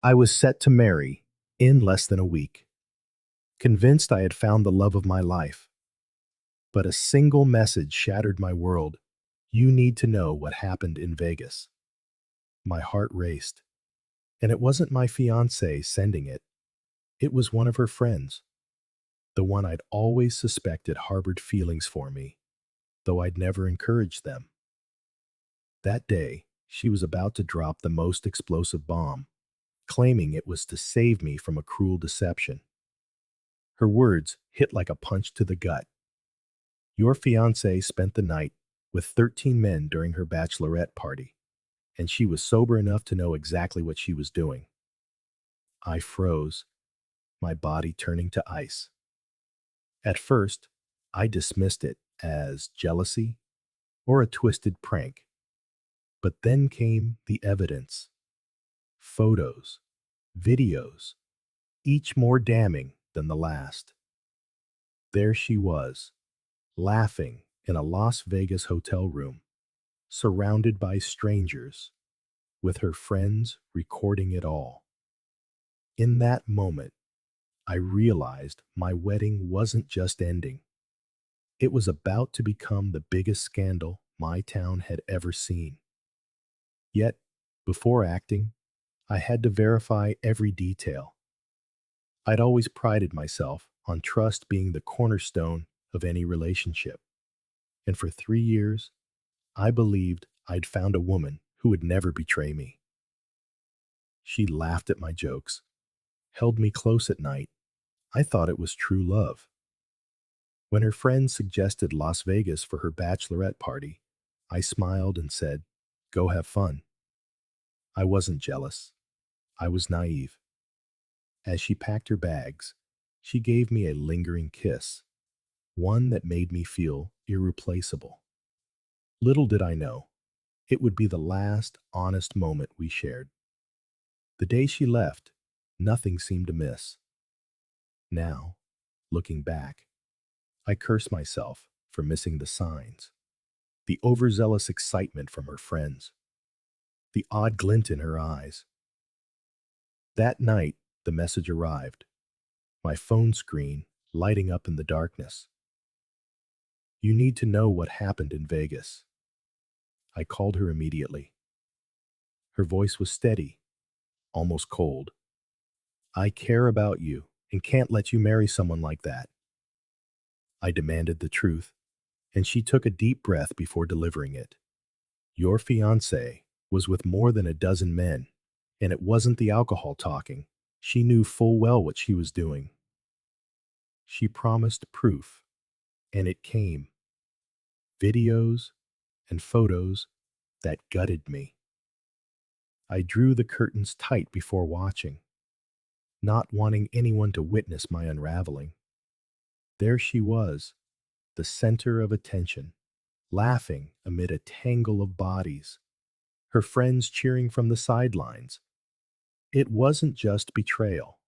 I was set to marry in less than a week, convinced I had found the love of my life. But a single message shattered my world. You need to know what happened in Vegas. My heart raced, and it wasn't my fiancée sending it. It was one of her friends, the one I'd always suspected harbored feelings for me, though I'd never encouraged them. That day, she was about to drop the most explosive bomb, claiming it was to save me from a cruel deception. Her words hit like a punch to the gut. Your fiancée spent the night with 13 men during her bachelorette party, and she was sober enough to know exactly what she was doing. I froze, my body turning to ice. At first, I dismissed it as jealousy or a twisted prank. But then came the evidence: photos, videos, each more damning than the last. There she was, laughing in a Las Vegas hotel room, surrounded by strangers, with her friends recording it all. In that moment, I realized my wedding wasn't just ending. It was about to become the biggest scandal my town had ever seen. Yet, before acting, I had to verify every detail. I'd always prided myself on trust being the cornerstone of any relationship. And for 3 years, I believed I'd found a woman who would never betray me. She laughed at my jokes, held me close at night. I thought it was true love. When her friends suggested Las Vegas for her bachelorette party, I smiled and said, "Go have fun." I wasn't jealous. I was naive. As she packed her bags, she gave me a lingering kiss, one that made me feel irreplaceable. Little did I know, it would be the last honest moment we shared. The day she left, nothing seemed amiss. Now, looking back, I curse myself for missing the signs, the overzealous excitement from her friends, the odd glint in her eyes. That night, the message arrived, my phone screen lighting up in the darkness. You need to know what happened in Vegas. I called her immediately. Her voice was steady, almost cold. I care about you and can't let you marry someone like that. I demanded the truth, and she took a deep breath before delivering it. Your fiancé was with more than a dozen men, and it wasn't the alcohol talking. She knew full well what she was doing. She promised proof, and it came: videos and photos that gutted me. I drew the curtains tight before watching, not wanting anyone to witness my unraveling. There she was, the center of attention, laughing amid a tangle of bodies, her friends cheering from the sidelines. It wasn't just betrayal,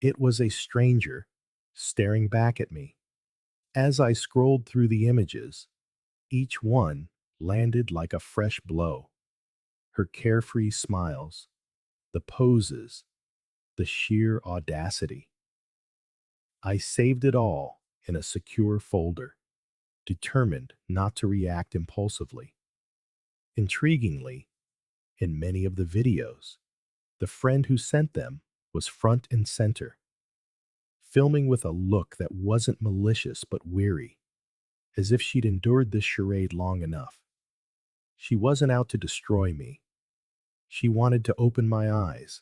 it was a stranger staring back at me. As I scrolled through the images, each one landed like a fresh blow. Her carefree smiles, the poses, the sheer audacity. I saved it all in a secure folder, determined not to react impulsively. Intriguingly, in many of the videos, the friend who sent them was front and center, filming with a look that wasn't malicious but weary, as if she'd endured this charade long enough. She wasn't out to destroy me. She wanted to open my eyes.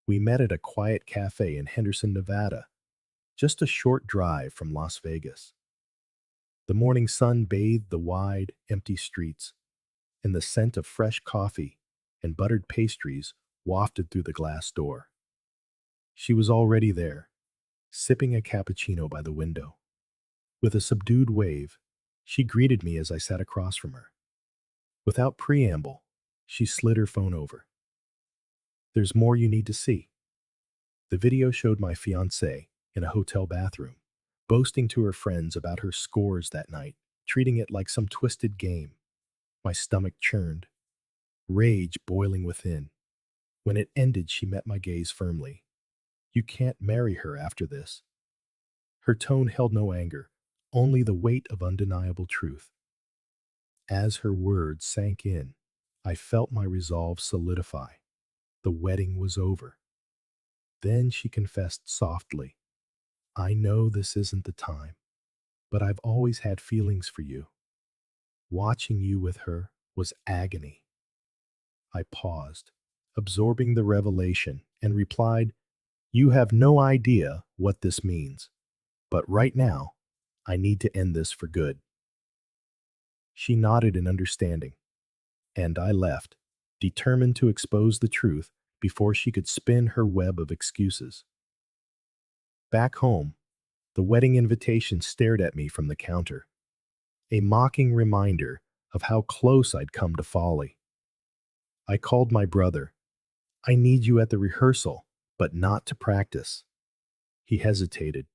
We met at a quiet cafe in Henderson, Nevada, just a short drive from Las Vegas. The morning sun bathed the wide, empty streets, and the scent of fresh coffee and buttered pastries wafted through the glass door. She was already there, sipping a cappuccino by the window. With a subdued wave, she greeted me as I sat across from her. Without preamble, she slid her phone over. "There's more you need to see." The video showed my fiancée in a hotel bathroom, boasting to her friends about her scores that night, treating it like some twisted game. My stomach churned, rage boiling within. When it ended, she met my gaze firmly. You can't marry her after this. Her tone held no anger, only the weight of undeniable truth. As her words sank in, I felt my resolve solidify. The wedding was over. Then she confessed softly, I know this isn't the time, but I've always had feelings for you. Watching you with her was agony. I paused, absorbing the revelation, and replied, You have no idea what this means, but right now, I need to end this for good. She nodded in understanding, and I left, determined to expose the truth before she could spin her web of excuses. Back home, the wedding invitation stared at me from the counter, a mocking reminder of how close I'd come to folly. I called my brother. I need you at the rehearsal, but not to practice. He hesitated.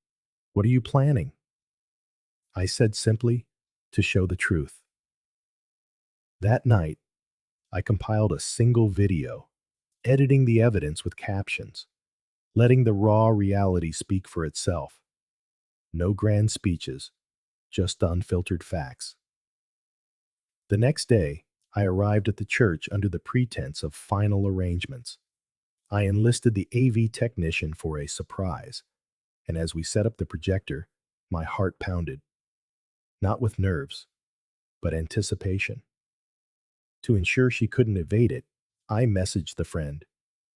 What are you planning? I said simply, to show the truth. That night, I compiled a single video, editing the evidence with captions, letting the raw reality speak for itself. No grand speeches, just unfiltered facts. The next day, I arrived at the church under the pretense of final arrangements. I enlisted the AV technician for a surprise, and as we set up the projector, my heart pounded. Not with nerves, but anticipation. To ensure she couldn't evade it, I messaged the friend,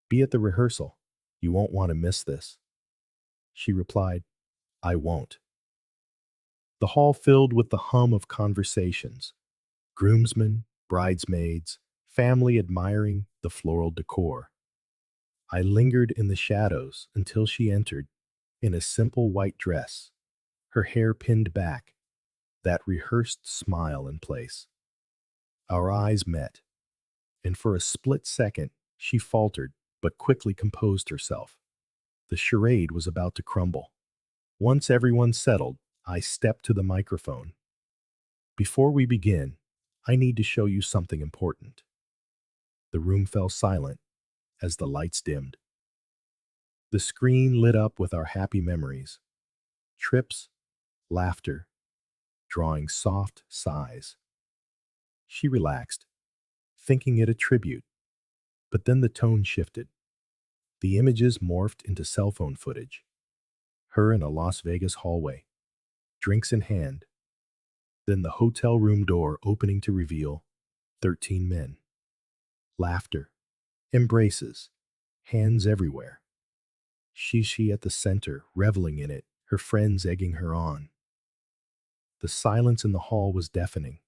Be at the rehearsal. You won't want to miss this. She replied, I won't. The hall filled with the hum of conversations, groomsmen, bridesmaids, family admiring the floral decor. I lingered in the shadows until she entered, in a simple white dress, her hair pinned back, that rehearsed smile in place. Our eyes met, and for a split second, she faltered but quickly composed herself. The charade was about to crumble. Once everyone settled, I stepped to the microphone. Before we begin, I need to show you something important. The room fell silent as the lights dimmed. The screen lit up with our happy memories, trips, laughter, drawing soft sighs. She relaxed, thinking it a tribute, but then the tone shifted. The images morphed into cell phone footage. Her in a Las Vegas hallway, drinks in hand, then the hotel room door opening to reveal 13 men. Laughter, embraces, hands everywhere. She at the center, reveling in it, her friends egging her on. The silence in the hall was deafening.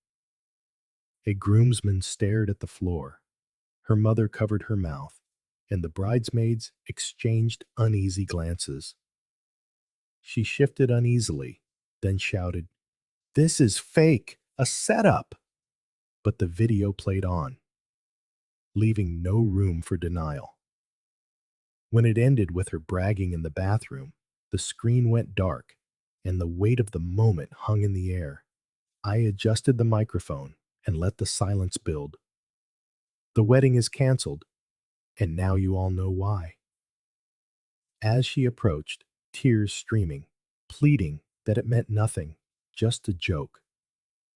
A groomsman stared at the floor. Her mother covered her mouth, and the bridesmaids exchanged uneasy glances. She shifted uneasily, then shouted, This is fake, a setup! But the video played on, leaving no room for denial. When it ended with her bragging in the bathroom, the screen went dark, and the weight of the moment hung in the air. I adjusted the microphone and let the silence build. The wedding is canceled, and now you all know why. As she approached, tears streaming, pleading that it meant nothing, just a joke.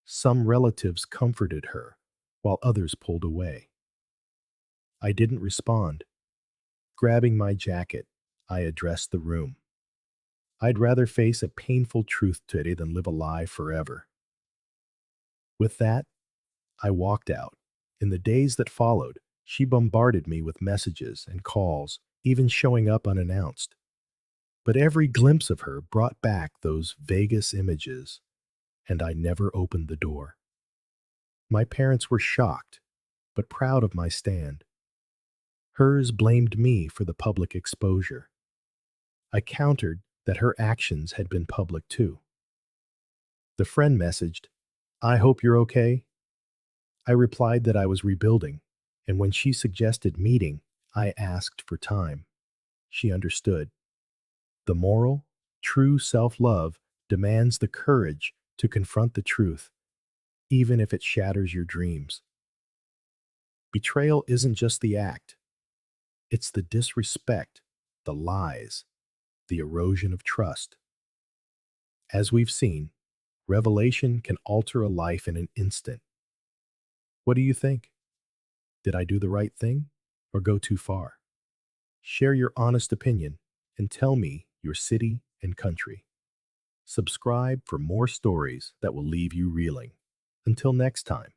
Some relatives comforted her, while others pulled away. I didn't respond. Grabbing my jacket, I addressed the room. I'd rather face a painful truth today than live a lie forever. With that, I walked out. In the days that followed, she bombarded me with messages and calls, even showing up unannounced. But every glimpse of her brought back those Vegas images, and I never opened the door. My parents were shocked, but proud of my stand. Hers blamed me for the public exposure. I countered that her actions had been public too. The friend messaged, I hope you're okay. I replied that I was rebuilding, and when she suggested meeting, I asked for time. She understood. The moral, true self-love demands the courage to confront the truth, even if it shatters your dreams. Betrayal isn't just the act, It's the disrespect, the lies, the erosion of trust. As we've seen, revelation can alter a life in an instant. What do you think? Did I do the right thing or go too far? Share your honest opinion and tell me your city and country. Subscribe for more stories that will leave you reeling. Until next time.